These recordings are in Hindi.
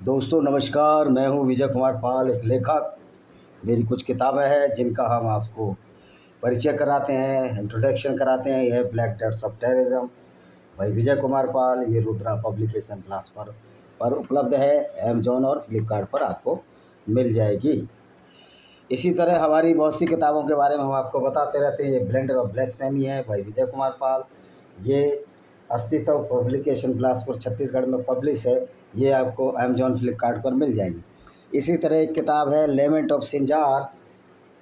दोस्तों नमस्कार, मैं हूं विजय कुमार पाल, एक लेखक। मेरी कुछ किताबें हैं जिनका हम आपको परिचय कराते हैं, इंट्रोडक्शन कराते हैं। यह ब्लैक डेट्स ऑफ टेररिज्म भाई विजय कुमार पाल, ये रुद्रा पब्लिकेशन क्लास पर उपलब्ध है। अमेजॉन और फ्लिपकार्ट पर आपको मिल जाएगी। इसी तरह हमारी बहुत सी किताबों के बारे में हम आपको बताते रहते हैं। ये ब्लेंडर ऑफ ब्लेस्फेमी है भाई विजय कुमार पाल, ये अस्तित्व पब्लिकेशन बिलासपुर छत्तीसगढ़ में पब्लिश है। ये आपको अमेजॉन फ्लिपकार्ट पर मिल जाएगी। इसी तरह एक किताब है लेमेंट ऑफ सिंजार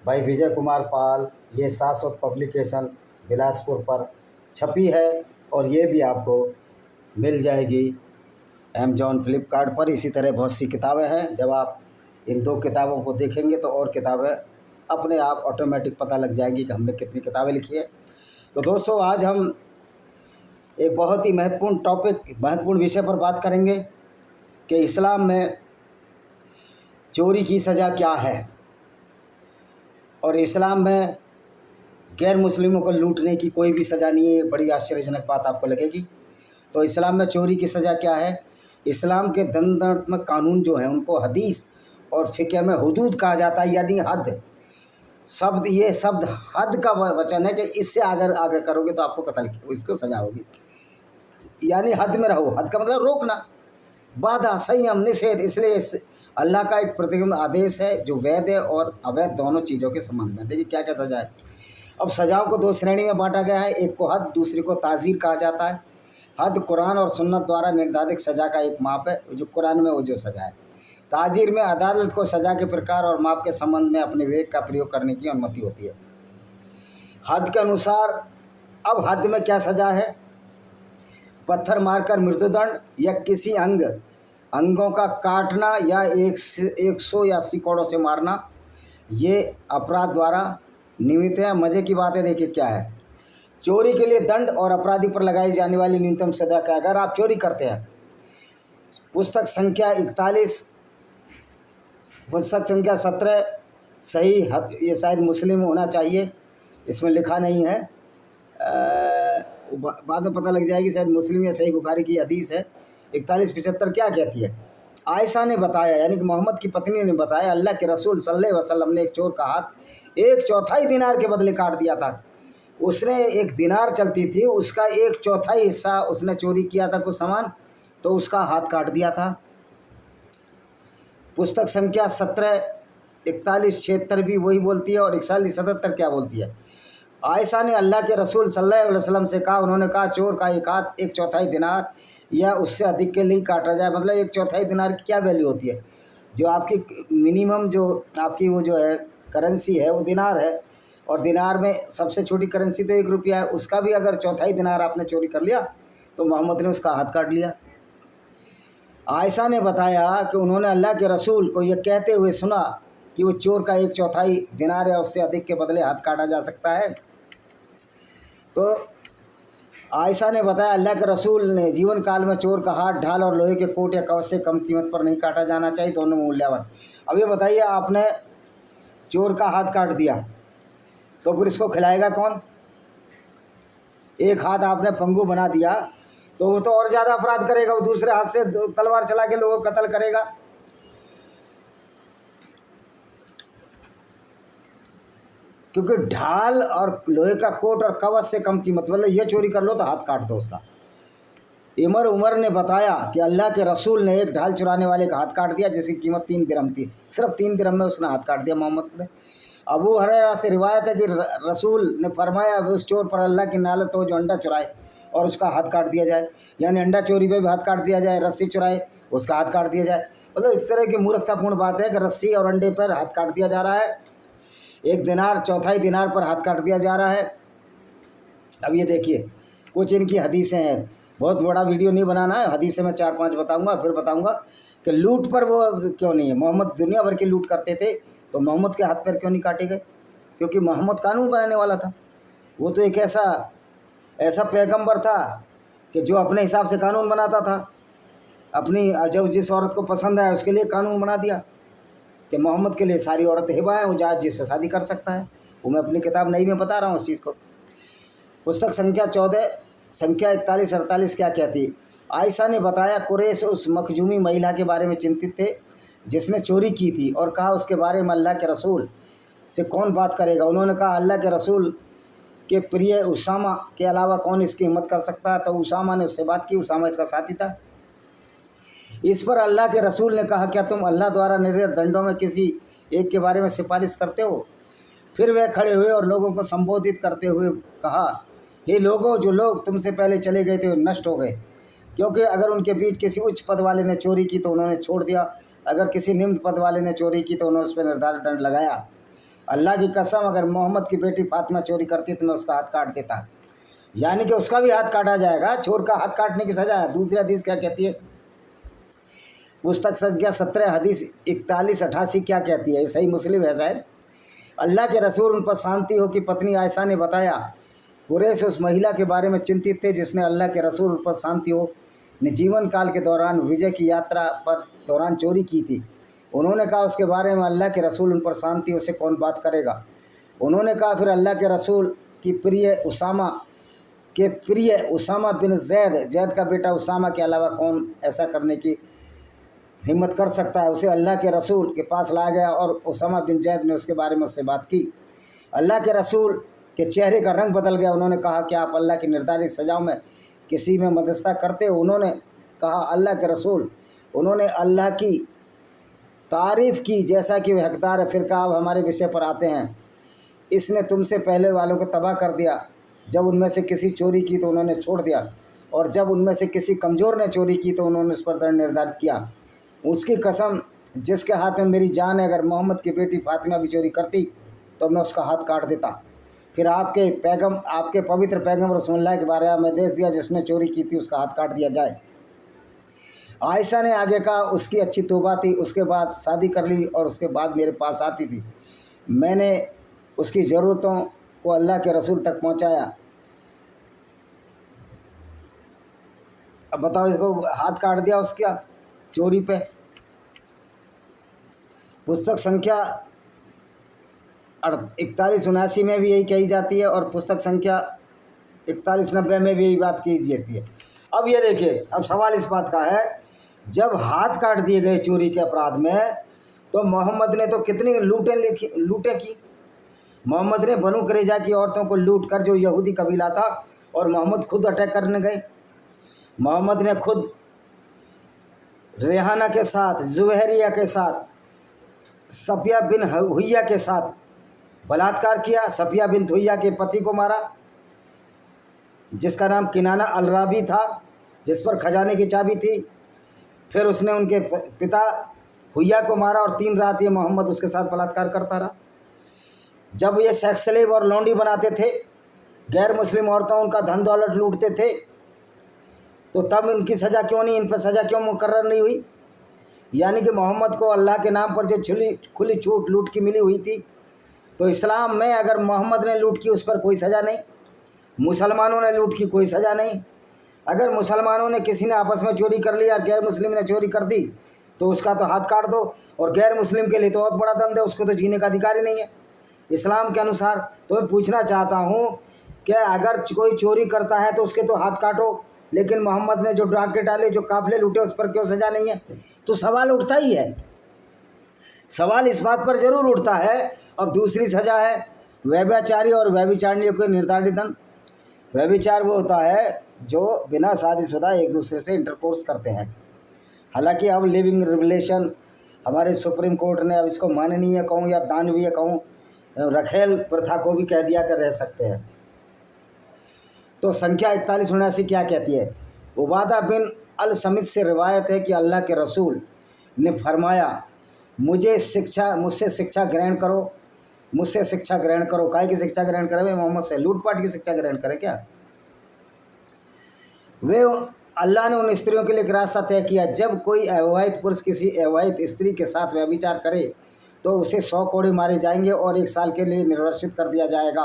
भाई विजय कुमार पाल, ये शाश्वत पब्लिकेशन बिलासपुर पर छपी है और ये भी आपको मिल जाएगी अमेजॉन फ्लिपकार्ट पर। इसी तरह बहुत सी किताबें हैं। जब आप इन दो किताबों को देखेंगे तो और किताबें अपने आप ऑटोमेटिक पता लग जाएंगी कि हमने कितनी किताबें लिखी है। तो दोस्तों आज हम एक बहुत ही महत्वपूर्ण विषय पर बात करेंगे कि इस्लाम में चोरी की सज़ा क्या है और इस्लाम में गैर मुस्लिमों को लूटने की कोई भी सज़ा नहीं है। बड़ी आश्चर्यजनक बात आपको लगेगी। तो इस्लाम में चोरी की सज़ा क्या है? इस्लाम के दंडात्मक कानून जो हैं उनको हदीस और फ़िक़ह में हुदूद कहा जाता है, यानी हद शब्द। ये शब्द हद का वचन है कि इससे आगे करोगे तो आपको कत्ल इसको सज़ा होगी, यानी हद में रहो। हद का मतलब रोकना, बाधा, संयम, निषेध। इसलिए अल्लाह का एक प्रतिबंध आदेश है जो वैध है और अवैध दोनों चीज़ों के संबंध में। देखिए क्या क्या सज़ा है। अब सज़ाओं को दो श्रेणी में बांटा गया है। एक को हद, दूसरी को ताज़ीर कहा जाता है। हद कुरान और सुन्नत द्वारा निर्धारित सज़ा का एक माप है, जो कुरान में वो जो सज़ा है। ताज़ीर में अदालत को सज़ा के प्रकार और माप के संबंध में अपने विवेक का प्रयोग करने की अनुमति होती है। हद के अनुसार अब हद में क्या सज़ा है? पत्थर मारकर मृत्युदंड या किसी अंगों का काटना या 100 या सिकोड़ों से मारना, ये अपराध द्वारा निमित्त है। मज़े की बात है, देखिए क्या है। चोरी के लिए दंड और अपराधी पर लगाई जाने वाली न्यूनतम सज़ा क्या? अगर आप चोरी करते हैं, पुस्तक संख्या 41, पुस्तक संख्या 17 सही, ये शायद मुस्लिम होना चाहिए, इसमें लिखा नहीं है, बाद में पता लग जाएगी, शायद मुस्लिम या सही बुखारी की हदीस है। 41-75 क्या कहती है? आयशा ने बताया, यानी कि मोहम्मद की पत्नी ने बताया, अल्लाह के रसूल सल्लल्लाहु अलैहि वसल्लम ने एक चोर का हाथ 1/4 दिनार के बदले काट दिया था। उसने 1 दिनार चलती थी, उसका 1/4 हिस्सा उसने चोरी किया था कुछ सामान, तो उसका हाथ काट दिया था। पुस्तक संख्या 17 41-76 भी वही बोलती है और 41-77 क्या बोलती है? आयशा ने अल्लाह के रसूल सल्लल्लाहु अलैहि वसल्लम से कहा, उन्होंने कहा चोर का एक हाथ 1/4 दिनार या उससे अधिक के लिए काटा जाए। मतलब 1/4 दिनार की क्या वैल्यू होती है? जो आपकी मिनिमम जो आपकी वो जो है करेंसी है वो दिनार है, और दिनार में सबसे छोटी करेंसी तो 1 रुपया है। उसका भी अगर 1/4 दिनार आपने चोरी कर लिया तो मोहम्मद ने उसका हाथ काट लिया। आयशा ने बताया कि उन्होंने अल्लाह के रसूल को यह कहते हुए सुना कि वो चोर का 1/4 दिनार या उससे अधिक के बदले हाथ काटा जा सकता है। तो आयशा ने बताया अल्लाह के रसूल ने जीवन काल में चोर का हाथ ढाल और लोहे के कोट या कवच से कम कीमत पर नहीं काटा जाना चाहिए, दोनों मूल्यवान। अब ये बताइए, आपने चोर का हाथ काट दिया तो फिर इसको खिलाएगा कौन? एक हाथ आपने पंगु बना दिया तो वो तो और ज़्यादा अपराध करेगा, वो दूसरे हाथ से तलवार चला के लोगों को कत्ल करेगा। क्योंकि ढाल और लोहे का कोट और कवच से कम कीमत, मतलब ये चोरी कर लो तो हाथ काट दो उसका। उमर ने बताया कि अल्लाह के रसूल ने एक ढाल चुराने वाले का हाथ काट दिया जिसकी कीमत 3 दिरहम थी। सिर्फ 3 दिरहम में उसने हाथ काट दिया मोहम्मद ने। अबू हुरैरा से रिवायत है कि रसूल ने फरमाया उस चोर पर अल्लाह की नालत हो जो अंडा चुराए और उसका हाथ काट दिया जाए, यानी अंडा चोरी पे भी हाथ काट दिया जाए, रस्सी चुराए उसका हाथ काट दिया जाए। मतलब इस तरह की मूर्खतापूर्ण बात है कि रस्सी और अंडे पर हाथ काट दिया जा रहा है। 1 दिनार 1/4 दिनार पर हाथ काट दिया जा रहा है। अब ये देखिए कुछ इनकी हदीसें हैं, बहुत बड़ा वीडियो नहीं बनाना है, हदीसें मैं 4-5 बताऊंगा, फिर बताऊंगा कि लूट पर वो क्यों नहीं है। मोहम्मद दुनिया भर की लूट करते थे तो मोहम्मद के हाथ पैर क्यों नहीं काटे गए? क्योंकि मोहम्मद कानून बनाने वाला था। वो तो एक ऐसा पैगंबर था कि जो अपने हिसाब से कानून बनाता था। अपनी जब जिस औरत को पसंद आया उसके लिए कानून बना दिया कि मोहम्मद के लिए सारी औरतें हिबा हैं, वो जहाँ जिससे शादी कर सकता है। वो मैं अपनी किताब नई में बता रहा हूँ उस चीज़ को। पुस्तक संख्या 14 संख्या 41-48 क्या कहती है? आयशा ने बताया कुरैश उस मखजूमी महिला के बारे में चिंतित थे जिसने चोरी की थी, और कहा उसके बारे में अल्लाह के रसूल से कौन बात करेगा। उन्होंने कहा अल्लाह के रसूल के प्रिय उसामा के अलावा कौन इसकी हिम्मत कर सकता है। तो उसामा ने उससे बात की। उसामा इसका साथी था। इस पर अल्लाह के रसूल ने कहा क्या तुम अल्लाह द्वारा निर्धारित दंडों में किसी एक के बारे में सिफारिश करते हो। फिर वह खड़े हुए और लोगों को संबोधित करते हुए कहा, हे लोगों, जो लोग तुमसे पहले चले गए थे वे नष्ट हो गए, क्योंकि अगर उनके बीच किसी उच्च पद वाले ने चोरी की तो उन्होंने छोड़ दिया, अगर किसी निम्न पद वाले ने चोरी की तो उन्होंने उस पर निर्धारित दंड लगाया। अल्लाह की कसम, अगर मोहम्मद की बेटी फातिमा चोरी करती तो मैं उसका हाथ काट देता। यानी कि उसका भी हाथ काटा जाएगा। चोर का हाथ काटने की सजा है। दूसरी हदीस क्या कहती है, पुस्तक संख्या 17 हदीस 4188 क्या कहती है, सही मुस्लिम है शायद। अल्लाह के रसूल उन पर शांति हो की पत्नी आयशा ने बताया कुरैश उस महिला के बारे में चिंतित थे जिसने अल्लाह के रसूल उन पर शांति हो ने जीवन काल के दौरान विजय की यात्रा पर दौरान चोरी की थी। उन्होंने कहा उसके बारे में अल्लाह के रसूल उन पर शांति हो से कौन बात करेगा। उन्होंने कहा फिर अल्लाह के रसूल की प्रिय उसामा बिन जैद का बेटा उसामा के अलावा कौन ऐसा करने की हिम्मत कर सकता है। उसे अल्लाह के रसूल के पास लाया गया और उसामा बिन जैद ने उसके बारे में उससे बात की। अल्लाह के रसूल के चेहरे का रंग बदल गया। उन्होंने कहा कि आप अल्लाह की निर्धारित सजाओं में किसी में मददता करते हो। उन्होंने कहा अल्लाह के रसूल, उन्होंने अल्लाह की तारीफ़ की जैसा कि वह हकदार है। फिर कहा अब हमारे विषय पर आते हैं। इसने तुमसे पहले वालों को तबाह कर दिया। जब उनमें से किसी चोरी की तो उन्होंने छोड़ दिया, और जब उनमें से किसी कमज़ोर ने चोरी की तो उन्होंने उस पर दंड निर्धारित किया। उसकी कसम जिसके हाथ में मेरी जान है, अगर मोहम्मद की बेटी फातिमा भी चोरी करती तो मैं उसका हाथ काट देता। फिर आपके पवित्र पैगम्बर रसूलुल्लाह के बारे में आदेश दिया जिसने चोरी की थी उसका हाथ काट दिया जाए। आयशा ने आगे कहा उसकी अच्छी तौबा थी, उसके बाद शादी कर ली और उसके बाद मेरे पास आती थी। मैंने उसकी ज़रूरतों को अल्लाह के रसूल तक पहुंचाया। अब बताओ, इसको हाथ काट दिया उसका चोरी पे। पुस्तक संख्या 4179 में भी यही कही जाती है और पुस्तक संख्या 4190 में भी यही बात की जाती है। अब ये देखिए, अब सवाल इस बात का है, जब हाथ काट दिए गए चोरी के अपराध में तो मोहम्मद ने तो कितनी लूटें की। मोहम्मद ने बनु कुरैज़ा की औरतों को लूट कर, जो यहूदी कबीला था, और मोहम्मद खुद अटैक करने गए। मोहम्मद ने खुद रेहाना के साथ, जुवैरिया के साथ, सफिया बिन हुय्या के साथ बलात्कार किया। सफिया बिन हुय्या के पति को मारा जिसका नाम किनाना अलराबी था, जिस पर खजाने की चाबी थी। फिर उसने उनके पिता हुय्या को मारा और 3 रात ये मोहम्मद उसके साथ बलात्कार करता रहा। जब ये सेक्स स्लेव और लौंडी बनाते थे, गैर मुस्लिम औरतों उनका धन दौलत लूटते थे, तो तब इनकी सज़ा क्यों नहीं, इन पर सज़ा क्यों मुकर्रर नहीं हुई। यानी कि मोहम्मद को अल्लाह के नाम पर जो खुली छूट लूट की मिली हुई थी, तो इस्लाम में अगर मोहम्मद ने लूट की उस पर कोई सज़ा नहीं, मुसलमानों ने लूट की कोई सज़ा नहीं। अगर मुसलमानों ने किसी ने आपस में चोरी कर ली और गैर मुस्लिम ने चोरी कर दी तो उसका तो हाथ काट दो, और गैर मुस्लिम के लिए तो बहुत बड़ा दंड है, उसको तो जीने का अधिकार ही नहीं है इस्लाम के अनुसार। तो मैं पूछना चाहता हूँ कि अगर कोई चोरी करता है तो उसके तो हाथ काटो, लेकिन मोहम्मद ने जो डाके डाले, जो काफिले लूटे, उस पर क्यों सज़ा नहीं है। तो सवाल उठता ही है, सवाल इस बात पर ज़रूर उठता है। अब दूसरी सज़ा है व्यभिचारी और व्यभिचारिणियों के निर्धारित दंड। व्यभिचार वो होता है जो बिना शादीशुदा एक दूसरे से इंटरकोर्स करते हैं। हालांकि अब लिविंग रिलेशन हमारे सुप्रीम कोर्ट ने अब इसको माननीय कहूँ या दानवीय कहूँ, रखेल प्रथा को भी कह दिया कर रह सकते हैं। तो संख्या 4179 क्या कहती है, उबादा बिन अल समित से रिवायत है कि अल्लाह के रसूल ने फरमाया मुझसे शिक्षा ग्रहण करो, मुझसे शिक्षा ग्रहण करो। काहे की शिक्षा ग्रहण करे वे मोहम्मद से, लूटपाट की शिक्षा ग्रहण करे क्या। वे अल्लाह ने उन स्त्रियों के लिए एक रास्ता तय किया, जब कोई अविवाहित पुरुष किसी अविवाहित स्त्री के साथ व्यभिचार करे तो उसे 100 कोड़े मारे जाएंगे और 1 साल के लिए निर्वासित कर दिया जाएगा।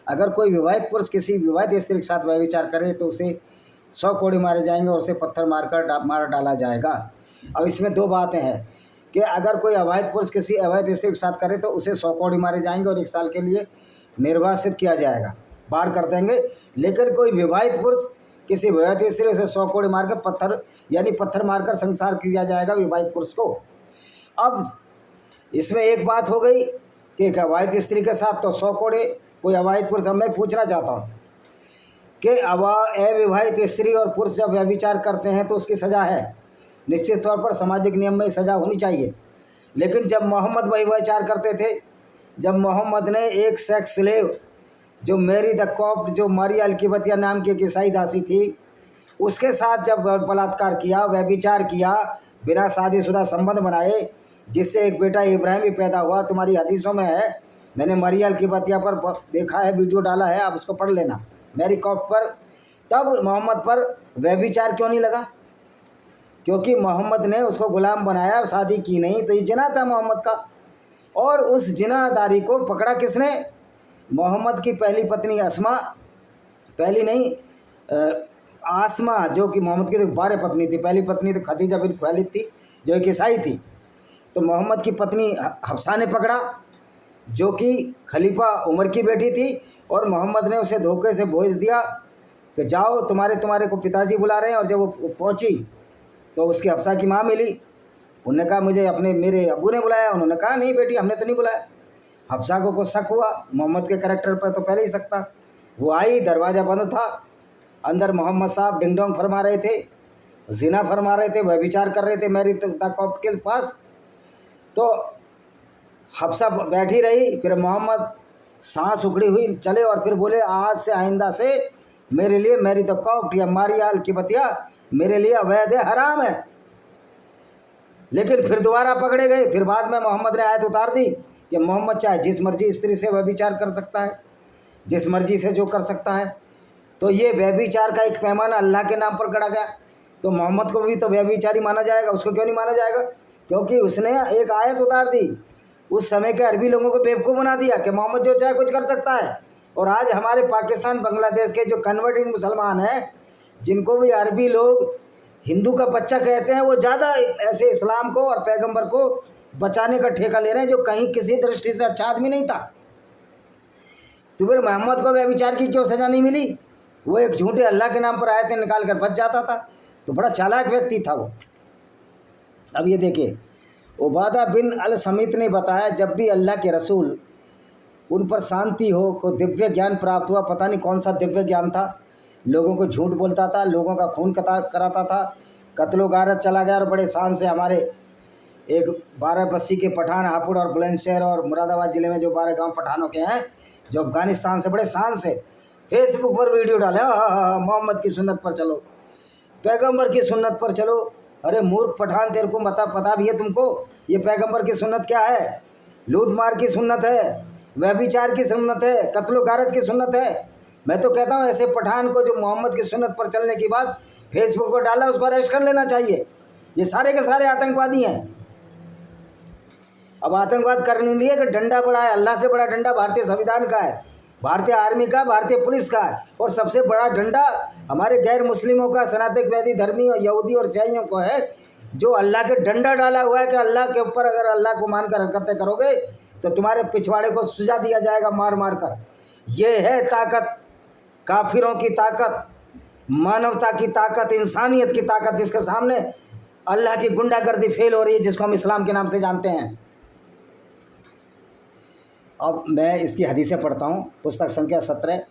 अगर कोई विवाहित पुरुष किसी विवाहित स्त्री के साथ व्यभिचार करे तो उसे 100 कोड़े मारे जाएंगे और उसे पत्थर मार डाला जाएगा। अब इसमें 2 बातें हैं कि अगर कोई अवैध पुरुष किसी अवैध स्त्री के साथ करे तो उसे 100 कोड़े मारे जाएंगे और 1 साल के लिए निर्वासित किया जाएगा, बाहर कर देंगे। लेकिन कोई विवाहित पुरुष किसी विवाहित स्त्री उसे 100 कोड़े मारकर पत्थर यानी पत्थर मारकर संसार किया जाएगा विवाहित पुरुष को। अब इसमें एक बात हो गई कि एक अविवाहित स्त्री के साथ तो 100 कोड़े, कोई अविवाहित पुरुष। अब मैं पूछना चाहता हूँ कि अविवाहित स्त्री और पुरुष जब व्यभिचार करते हैं तो उसकी सज़ा है, निश्चित तौर पर सामाजिक नियम में सज़ा होनी चाहिए। लेकिन जब मोहम्मद व्यभिचार करते थे, जब मोहम्मद ने एक सेक्स स्लेव जो मेरी द कॉप्ट, जो मारिया अलकिबतिया नाम की एक ईसाई दासी थी, उसके साथ जब बलात्कार किया, व्यभिचार किया, बिना शादीशुदा संबंध बनाए, जिससे एक बेटा इब्राहिम भी पैदा हुआ, तुम्हारी हदीसों में है, मैंने मारिया अलकिबतिया पर देखा है, वीडियो डाला है, आप उसको पढ़ लेना, मेरी कॉप्ट पर। तब मोहम्मद पर व्यभिचार क्यों नहीं लगा? क्योंकि मोहम्मद ने उसको गुलाम बनाया, शादी की नहीं, तो ये जिना था मोहम्मद का। और उस जिनादारी को पकड़ा किसने? मोहम्मद की पहली पत्नी अस्मा, पहली नहीं आसमा, जो कि मोहम्मद की तो 12 पत्नी थी। पहली पत्नी तो खदीजा बिन खुवैलिद थी, जो एक ईसाई थी। तो मोहम्मद की पत्नी हफ्सा ने पकड़ा, जो कि खलीफा उमर की बेटी थी, और मोहम्मद ने उसे धोखे से भेज दिया कि जाओ, तुम्हारे को पिताजी बुला रहे हैं। और जब वो पहुंची तो उसकी हफ्सा की माँ मिली। उन्होंने कहा मुझे मेरे अब्बू ने बुलाया। उन्होंने कहा नहीं बेटी, हमने तो नहीं बुलाया। हफ्सा को शक हुआ, मोहम्मद के करैक्टर पर तो पहले ही शक था। वो आई, दरवाज़ा बंद था, अंदर मोहम्मद साहब डिंग डोंग फरमा रहे थे, जिना फरमा रहे थे, व्यभिचार कर रहे थे मैरी द कॉप्ट के पास। तो हफ्सा बैठी रही, फिर मोहम्मद सांस उखड़ी हुई चले और फिर बोले आज से आइंदा से मेरे लिए मैरी द कॉप्ट या मारिया अलकिबतिया मेरे लिए अवैध है, हराम है। लेकिन फिर दोबारा पकड़े गए। फिर बाद में मोहम्मद ने आयत उतार दी कि मोहम्मद चाहे जिस मर्जी स्त्री से व्यभिचार कर सकता है, जिस मर्जी से जो कर सकता है। तो ये व्यभिचार का एक पैमाना अल्लाह के नाम पर गढ़ा गया। तो मोहम्मद को भी तो व्यभिचारी माना जाएगा, उसको क्यों नहीं माना जाएगा? क्योंकि उसने एक आयत उतार दी, उस समय के अरबी लोगों को बेवकूफ़ बना दिया कि मोहम्मद जो चाहे कुछ कर सकता है। और आज हमारे पाकिस्तान बांग्लादेश के जो कन्वर्टेड मुसलमान हैं, जिनको भी अरबी लोग हिंदू का बच्चा कहते हैं, वो ज़्यादा ऐसे इस्लाम को और पैगंबर को बचाने का ठेका ले रहे हैं, जो कहीं किसी दृष्टि से अच्छा आदमी नहीं था। तो फिर मोहम्मद को व्यभिचार की क्यों सज़ा नहीं मिली? वो एक झूठे अल्लाह के नाम पर आयतें निकाल कर बच जाता था। तो बड़ा चालाक व्यक्ति था वो। अब ये देखिए, उबादा बिन अल समीत ने बताया जब भी अल्लाह के रसूल उन पर शांति हो को दिव्य ज्ञान प्राप्त हुआ। पता नहीं कौन सा दिव्य ज्ञान था। लोगों को झूठ बोलता था, लोगों का खून कराता था, कत्लो गारत चला गया। और बड़े शान से हमारे एक 12 बस्ती के पठान, हापुड़ और बुलंदशहर और मुरादाबाद ज़िले में जो 12 गांव पठानों के हैं, जो अफगानिस्तान से बड़े शान से फेसबुक पर वीडियो डाले, मोहम्मद की सुन्नत पर चलो, पैगंबर की सुन्नत पर चलो। अरे मूर्ख पठान, तेरे को पता भी है तुमको ये पैगंबर की सुन्नत क्या है? लूट मार की सुन्नत है, व्यभिचार की सुन्नत है, कत्लो गारत की सुन्नत है। मैं तो कहता हूँ ऐसे पठान को जो मोहम्मद की सुन्नत पर चलने के बाद फेसबुक पर डाला, उसको अरेस्ट कर लेना चाहिए। ये सारे के सारे आतंकवादी हैं। अब आतंकवाद करने के लिए कि डंडा बड़ा है, अल्लाह से बड़ा डंडा भारतीय संविधान का है, भारतीय आर्मी का, भारतीय पुलिस का है। और सबसे बड़ा डंडा हमारे गैर मुस्लिमों का, सनातन वैदी धर्मी और यहूदी और ईसाइयों को है, जो अल्लाह के डंडा डाला हुआ है कि अल्लाह के ऊपर अगर अल्लाह को मानकर हरकतें करोगे तो तुम्हारे पिछवाड़े को सुझा दिया जाएगा मार मार कर। ये है ताकत, काफिरों की ताकत, मानवता की ताकत, इंसानियत की ताकत, जिसके सामने अल्लाह की गुंडागर्दी फेल हो रही है, जिसको हम इस्लाम के नाम से जानते हैं। अब मैं इसकी हदीसें पढ़ता हूँ। पुस्तक संख्या 17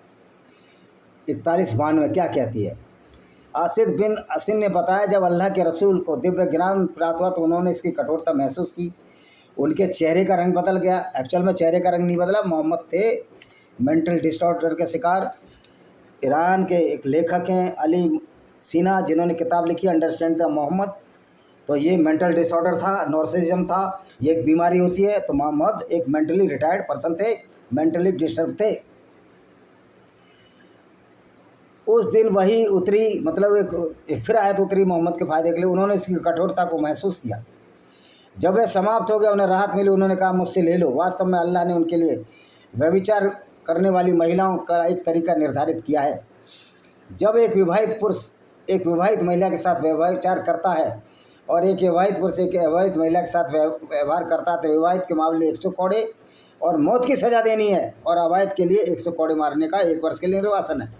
4192 क्या कहती है? आसिद बिन असिन ने बताया जब अल्लाह के रसूल को दिव्य ज्ञान प्राप्त हुआ तो उन्होंने इसकी कठोरता महसूस की। उनके चेहरे का रंग बदल गया। एक्चुअल में चेहरे का रंग नहीं बदला। मोहम्मद थे मेंटल डिसऑर्डर के शिकार। ईरान के एक लेखक हैं अली सीना, जिन्होंने किताब लिखी अंडरस्टैंड द मोहम्मद। तो ये मेंटल डिसऑर्डर था, नॉर्सिज्म था, ये एक बीमारी होती है। तो मोहम्मद एक मेंटली रिटायर्ड पर्सन थे, मेंटली डिस्टर्ब थे। उस दिन वही उतरी, मतलब एक फिर आयत उतरी मोहम्मद के फ़ायदे के लिए। उन्होंने इसकी कठोरता को महसूस किया। जब वह समाप्त हो गया, उन्हें राहत मिली। उन्होंने कहा मुझसे ले लो। वास्तव में अल्लाह ने उनके लिए व्यभिचार करने वाली महिलाओं का एक तरीका निर्धारित किया है। जब एक विवाहित पुरुष एक विवाहित महिला के साथ व्यभिचार करता है और एक विवाहित पुरुष एक अविवाहित महिला के साथ व्यवहार करता है तो विवाहित के मामले में 100 कोड़े और मौत की सज़ा देनी है, और अवैध के लिए 100 कोड़े मारने का 1 वर्ष के लिए निर्वासन है।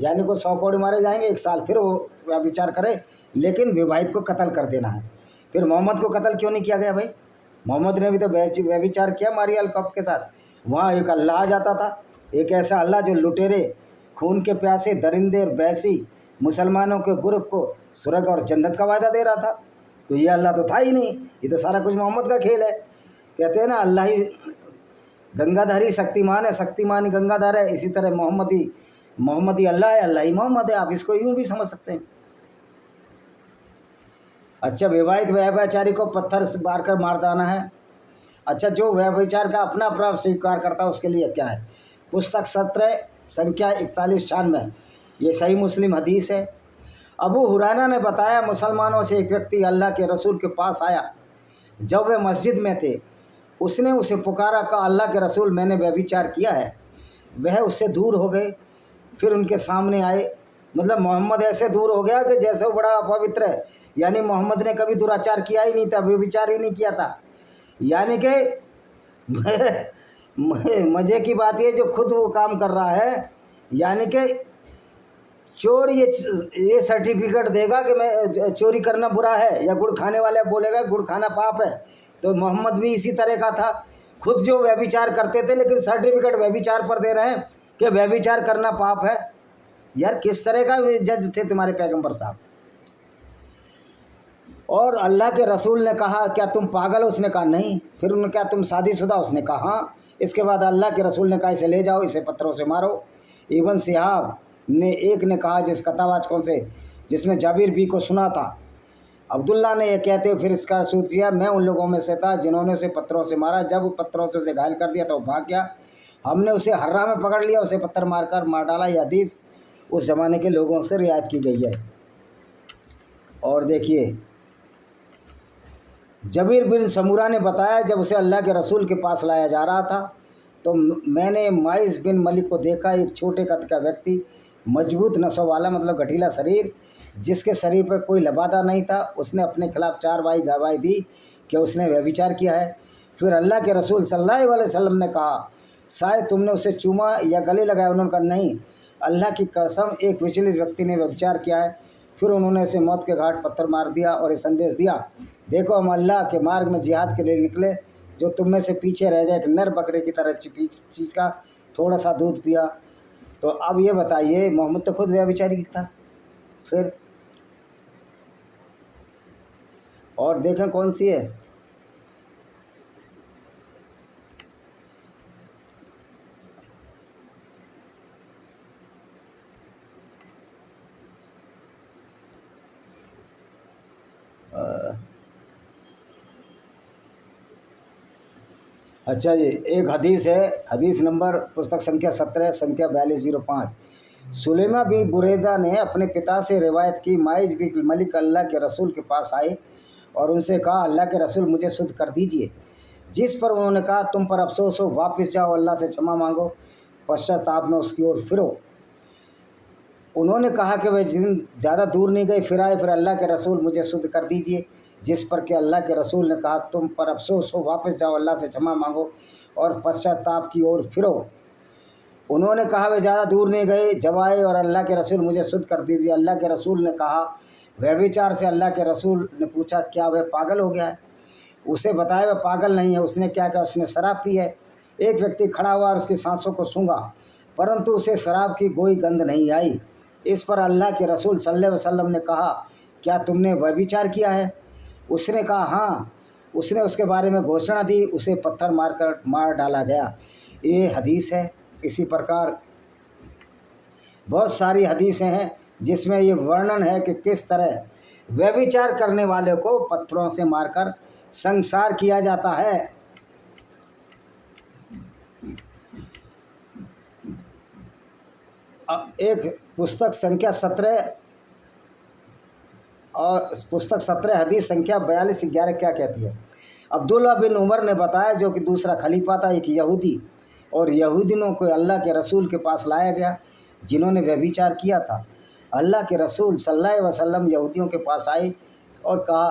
यानी को 100 कोड़े मारे जाएंगे, 1 साल फिर वो व्यभिचार करे, लेकिन विवाहित को कत्ल कर देना है। फिर मोहम्मद को कत्ल क्यों नहीं किया गया भाई? मोहम्मद ने भी तो व्यभिचार किया मारिया अल-कब के साथ। वहाँ एक अल्लाह आ जाता था, एक ऐसा अल्लाह जो लुटेरे, खून के प्यासे, दरिंदे और बैसी मुसलमानों के ग्रुप को स्वर्ग और जन्नत का वायदा दे रहा था। तो ये अल्लाह तो था ही नहीं, ये तो सारा कुछ मोहम्मद का खेल है। कहते हैं ना, अल्लाह ही गंगाधारी शक्तिमान है, शक्तिमान ही गंगाधार है। इसी तरह मोहम्मदी अल्लाह है, अल्लाह ही मोहम्मद है। आप इसको यूँ भी समझ सकते हैं। अच्छा, विवाहित व्यभिचारी को पत्थर से मार कर मार देना है। अच्छा, जो व्यभिचार का अपना अपराध स्वीकार करता है उसके लिए क्या है? पुस्तक 17 संख्या 4196, ये सही मुस्लिम हदीस है। अबू हुरैरा ने बताया, मुसलमानों से एक व्यक्ति अल्लाह के रसूल के पास आया। जब वे मस्जिद में थे, उसने उसे पुकारा, कहा, अल्लाह के रसूल, मैंने व्यभिचार किया है। वह उससे दूर हो गए, फिर उनके सामने आए। मतलब मोहम्मद ऐसे दूर हो गया कि जैसे वो बड़ा अपवित्र है, यानी मोहम्मद ने कभी दुराचार किया ही नहीं था, व्यभिचार ही नहीं किया था। यानी कि मज़े की बात ये, जो खुद वो काम कर रहा है, यानी कि चोर ये सर्टिफिकेट देगा कि मैं चोरी करना बुरा है, या गुड़ खाने वाले बोलेगा गुड़ खाना पाप है। तो मोहम्मद भी इसी तरह का था, खुद जो व्यभिचार करते थे, लेकिन सर्टिफिकेट व्यभिचार पर दे रहे हैं कि व्यभिचार करना पाप है। यार किस तरह का जज थे तुम्हारे पैगंबर साहब? और अल्लाह के रसूल ने कहा, क्या तुम पागल हो? उसने कहा नहीं। फिर उन्होंने, क्या तुम शादीशुदा? उसने कहा हाँ। इसके बाद अल्लाह के रसूल ने कहा, इसे ले जाओ, इसे पत्थरों से मारो। इब्न शिहाब ने एक ने कहा, जिस कथावाचकों से जिसने जाबिर भी को सुना था, अब्दुल्ला ने यह कहते फिर इसका सूचिया, मैं उन लोगों में से था जिन्होंने उसे पत्थरों से मारा। जब वो पत्थरों से उसे घायल कर दिया तो भाग गया। हमने उसे हर्रा में पकड़ लिया, उसे पत्थर मारकर मार डाला। यह हदीस उस ज़माने के लोगों से रियायत की गई है। और देखिए, जबीर बिन समूरा ने बताया, जब उसे अल्लाह के रसूल के पास लाया जा रहा था तो मैंने माइस बिन मलिक को देखा। एक छोटे कद का व्यक्ति, मजबूत नसों वाला, मतलब गठीला शरीर, जिसके शरीर पर कोई लबादा नहीं था। उसने अपने खिलाफ 4 बार गवाही दी कि उसने व्यभिचार किया है। फिर अल्लाह के रसूल सल्लल्लाहु अलैहि वसल्लम ने कहा, शायद तुमने उसे चूमा या गले लगाया? उन्होंने कहा नहीं, अल्लाह की कसम, एक विचलित व्यक्ति ने व्यभिचार किया है। फिर उन्होंने उसे मौत के घाट पत्थर मार दिया और ये संदेश दिया, देखो हम अल्लाह के मार्ग में जिहाद के लिए निकले। जो तुम में से पीछे रह गए, एक नर बकरे की तरह चीज़ का थोड़ा सा दूध पिया। तो अब ये बताइए, मोहम्मद तो खुद व्यभिचारी था। फिर और देखें कौन सी है, अच्छा जी, एक हदीस है, हदीस नंबर पुस्तक संख्या 17 संख्या 4205। सुलेमा बी बुरैदा ने अपने पिता से रिवायत की, माइज बिन मलिक अल्लाह के रसूल के पास आए और उनसे कहा, अल्लाह के रसूल मुझे शुद्ध कर दीजिए। जिस पर उन्होंने कहा, तुम पर अफसोस हो, वापस जाओ, अल्लाह से क्षमा मांगो, पश्चाताप में उसकी ओर फिरो। उन्होंने कहा कि वह ज़्यादा दूर नहीं गए, फिर आए, फिर अल्लाह के रसूल मुझे शुद्ध कर दीजिए। जिस पर कि अल्लाह के रसूल ने कहा, तुम पर अफसोस हो, वापस जाओ, अल्लाह से क्षमा मांगो और पश्चाताप की ओर फिरो। उन्होंने कहा, वे ज़्यादा दूर नहीं गए, जब आए और अल्लाह के रसूल मुझे शुद्ध कर दीजिए। अल्लाह के रसूल ने कहा, व्यभिचार से अल्लाह के रसूल ने पूछा, क्या वह पागल हो गया है? उसे बताया, वह पागल नहीं है। उसने क्या किया? उसने शराब पी है। एक व्यक्ति खड़ा हुआ और उसकी सांसों को सूंघा, परंतु उसे शराब की कोई गंध नहीं आई। इस पर अल्लाह के रसूल सल्लल्लाहु अलैहि वसल्लम ने कहा, क्या तुमने व्यभिचार किया है? उसने कहा हाँ। उसने उसके बारे में घोषणा दी, उसे पत्थर मार डाला गया। ये हदीस है। इसी प्रकार बहुत सारी हदीसें हैं जिसमें ये वर्णन है कि किस तरह व्यभिचार करने वाले को पत्थरों से मारकर संसार किया जाता है। एक पुस्तक संख्या 17 और पुस्तक 17 हदीस संख्या 4211 क्या कहती है? अब्दुल्ला बिन उमर ने बताया, जो कि दूसरा खलीफा था, एक यहूदी और यहूदियों को अल्लाह के रसूल के पास लाया गया जिन्होंने व्यभिचार किया था। अल्लाह के रसूल सल्लल्लाहु अलैहि वसल्लम यहूदियों के पास आए और कहा,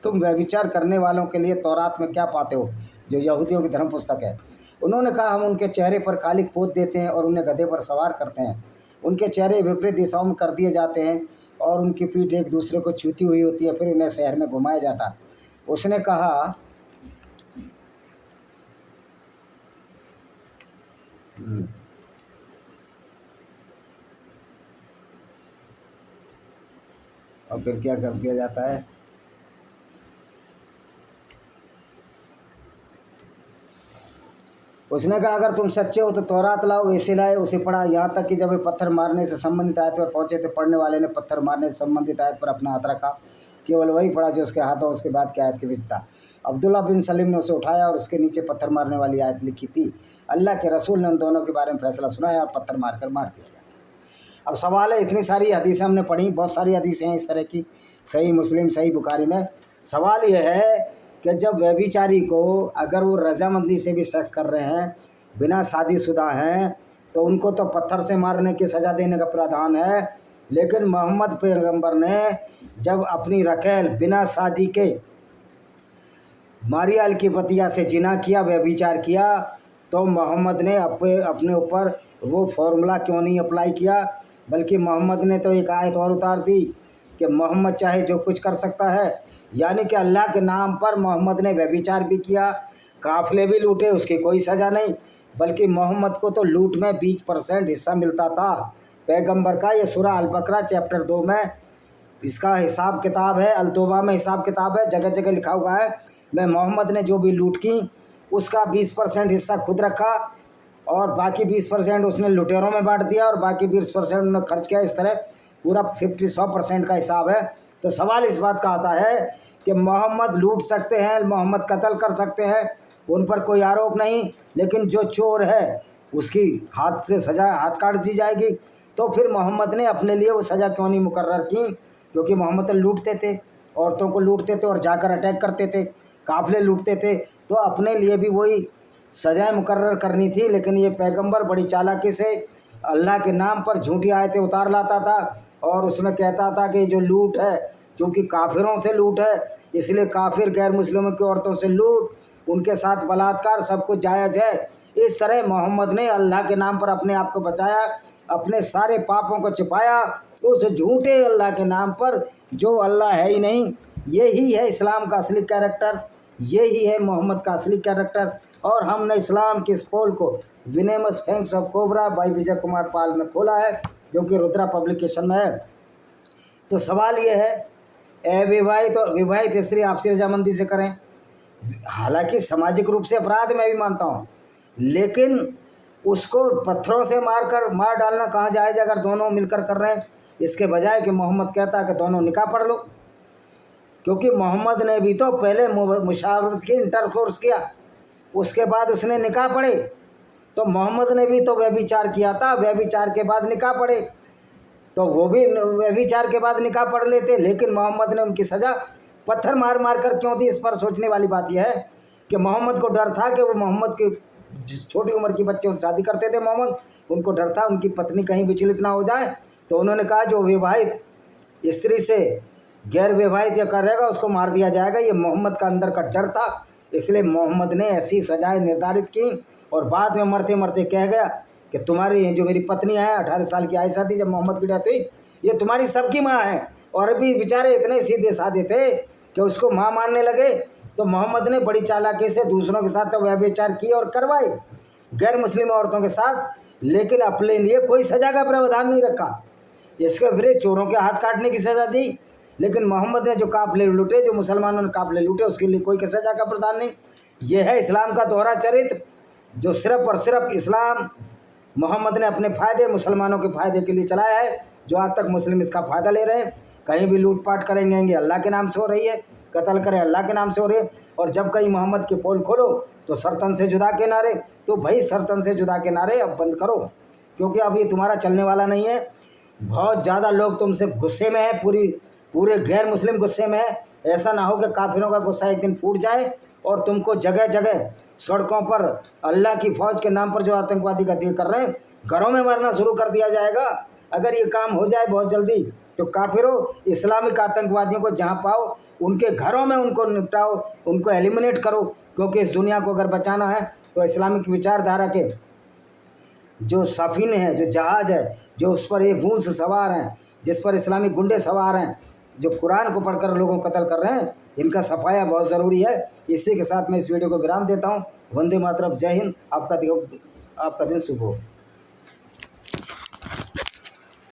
तुम व्यभिचार करने वालों के लिए तौरात में क्या पाते हो, जो यहूदियों की धर्म पुस्तक है? उन्होंने कहा, हम उनके चेहरे पर खालिक पोत देते हैं और उन्हें गधे पर सवार करते हैं उनके चेहरे विपरीत दिशाओं में कर दिए जाते हैं और उनकी पीठ एक दूसरे को छूती हुई होती है, फिर उन्हें शहर में घुमाया जाता। उसने कहा और फिर क्या कर दिया जाता है, उसने कहा अगर तुम सच्चे हो तो तौरात लाओ। वैसे लाए, उसे पढ़ा, यहाँ तक कि जब वे पत्थर मारने से संबंधित आयत पर पहुँचे तो पढ़ने वाले ने पत्थर मारने से संबंधित आयत पर अपना हाथ रखा, केवल वही पढ़ा जो उसके हाथ और उसके बाद की आयत के बीच था। अब्दुल्ला बिन सलीम ने उसे उठाया और उसके नीचे पत्थर मारने वाली आयत लिखी थी। अल्लाह के रसूल ने उन दोनों के बारे में फैसला सुनाया और पत्थर मार दिया गया। अब सवाल है, इतनी सारी हदीसें हमने पढ़ी, बहुत सारी हदीसें हैं इस तरह की, सही मुस्लिम सही बुखारी में। सवाल यह है कि जब व्यभिचारी को अगर वो रजामंदी से भी सेक्स कर रहे हैं, बिना शादीशुदा हैं, तो उनको तो पत्थर से मारने की सज़ा देने का प्रावधान है। लेकिन मोहम्मद पैगंबर ने जब अपनी रखेल बिना शादी के मारियाल की बतिया से जिना किया, व्यभिचार किया, तो मोहम्मद ने अपने ऊपर वो फॉर्मूला क्यों नहीं अप्लाई किया, बल्कि मोहम्मद ने तो एक आयत और उतार दी कि मोहम्मद चाहे जो कुछ कर सकता है। यानी कि अल्लाह के नाम पर मोहम्मद ने व्यभिचार भी किया, काफिले भी लूटे, उसकी कोई सज़ा नहीं, बल्कि मोहम्मद को तो लूट में 20% हिस्सा मिलता था पैगंबर का। ये सूरह अल बकरा चैप्टर 2 में इसका हिसाब किताब है, अल तौबा में हिसाब किताब है, जगह जगह लिखा हुआ है। मैं मोहम्मद ने जो भी लूट की उसका 20% हिस्सा खुद रखा और बाकी 20% उसने लुटेरों में बांट दिया और बाकी 20% उन्होंने खर्च किया। इस तरह पूरा 100% का हिसाब है। तो सवाल इस बात का आता है कि मोहम्मद लूट सकते हैं, मोहम्मद कत्ल कर सकते हैं, उन पर कोई आरोप नहीं, लेकिन जो चोर है उसकी हाथ से सज़ा हाथ काट दी जाएगी। तो फिर मोहम्मद ने अपने लिए वो सज़ा क्यों नहीं मुकर्रर की? क्योंकि मोहम्मद तो लूटते थे, औरतों को लूटते थे और जाकर अटैक करते थे, काफिले लूटते थे, तो अपने लिए भी वही सज़ाएँ मुकर्रर करनी थी। लेकिन ये पैगंबर बड़ी चालाकी से अल्लाह के नाम पर झूठी आयतें उतार लाता था और उसमें कहता था कि जो लूट है, क्योंकि काफिरों से लूट है, इसलिए काफिर गैर मुस्लिमों की औरतों से लूट, उनके साथ बलात्कार सब कुछ जायज़ है। इस तरह मोहम्मद ने अल्लाह के नाम पर अपने आप को बचाया, अपने सारे पापों को छिपाया उस झूठे अल्लाह के नाम पर जो अल्लाह है ही नहीं। यही है इस्लाम का असली कैरेक्टर, यही है मोहम्मद का असली कैरेक्टर। और हमने इस्लाम की इस पोल को विनेमस fangs of cobra by Vijay Kumar Pal में खोला है, जो कि रुद्रा पब्लिकेशन में है। तो सवाल ये है, अविवाहित और विवाहित स्त्री आपसी रजामंदी से करें, हालांकि सामाजिक रूप से अपराध मैं भी मानता हूँ, लेकिन उसको पत्थरों से मार डालना कहाँ जायज़ अगर दोनों मिलकर कर रहे हैं, इसके बजाय कि मोहम्मद कहता है कि दोनों निकाह पढ़ लो। क्योंकि मोहम्मद ने भी तो पहले मुशावरत की, इंटरकोर्स किया, उसके बाद उसने निकाह पढ़े। तो मोहम्मद ने भी तो व्यभिचार किया था, व्यभिचार के बाद निकाह पढ़े, तो वो भी व्यभिचार के बाद निकाह पढ़ लेते। लेकिन मोहम्मद ने उनकी सज़ा पत्थर मार मार कर क्यों दी? इस पर सोचने वाली बात यह है कि मोहम्मद को डर था कि वो मोहम्मद की छोटी उम्र की बच्चों से शादी करते थे मोहम्मद, उनको डर था उनकी पत्नी कहीं विचलित ना हो जाए। तो उन्होंने कहा जो विवाहित स्त्री से गैर विवाहित या करेगा उसको मार दिया जाएगा। ये मोहम्मद का अंदर का डर था, इसलिए मोहम्मद ने ऐसी सजाएं निर्धारित की और बाद में मरते मरते कह गया कि तुम्हारी जो मेरी पत्नी है 18 साल की आयशा थी जब मोहम्मद की डेथ हुई, ये तुम्हारी सबकी माँ है। और अभी बेचारे इतने सीधे साधे थे कि उसको माँ मानने लगे। तो मोहम्मद ने बड़ी चालाकी से दूसरों के साथ तो व्यभिचार किए और करवाए गैर मुस्लिम औरतों के साथ, लेकिन अपने लिए कोई सज़ा का प्रावधान नहीं रखा। इसके विरुद्ध चोरों के हाथ काटने की सज़ा दी, लेकिन मोहम्मद ने जो काफिले लूटे, जो मुसलमानों ने काफिले लूटे, उसके लिए कोई सज़ा का प्रावधान नहीं। यह है इस्लाम का दोहरा चरित्र, जो सिर्फ और सिर्फ इस्लाम मोहम्मद ने अपने फ़ायदे, मुसलमानों के फ़ायदे के लिए चलाया है, जो आज तक मुस्लिम इसका फ़ायदा ले रहे हैं। कहीं भी लूटपाट करेंगे अल्लाह के नाम से हो रही है, कत्ल करें अल्लाह के नाम से हो रही है। और जब कहीं मोहम्मद के पोल खोलो तो सरतन से जुदा के नारे, तो भाई सरतन से जुदा के नारे अब बंद करो, क्योंकि अब ये तुम्हारा चलने वाला नहीं है। बहुत ज़्यादा लोग तुमसे गुस्से में है, पूरे गैर मुस्लिम गुस्से में है। ऐसा ना हो कि काफिरों का गुस्सा एक दिन फूट जाए और तुमको जगह जगह सड़कों पर अल्लाह की फ़ौज के नाम पर जो आतंकवादी गतिविधि कर रहे हैं, घरों में मारना शुरू कर दिया जाएगा। अगर ये काम हो जाए बहुत जल्दी तो काफिरों इस्लामिक आतंकवादियों को जहाँ पाओ उनके घरों में उनको निपटाओ, उनको एलिमिनेट करो, क्योंकि इस दुनिया को अगर बचाना है तो इस्लामिक विचारधारा के जो सफ़ीने हैं, जो जहाज़ है, जो उस पर एक गूंज सवार हैं, जिस पर इस्लामी गुंडे सवार हैं, जो कुरान को पढ़कर लोगों को कत्ल कर रहे हैं, इनका सफाया बहुत ज़रूरी है। इसी के साथ मैं इस वीडियो को विराम देता हूँ। वंदे मातरम, जय हिंद। आपका दिन शुभ हो।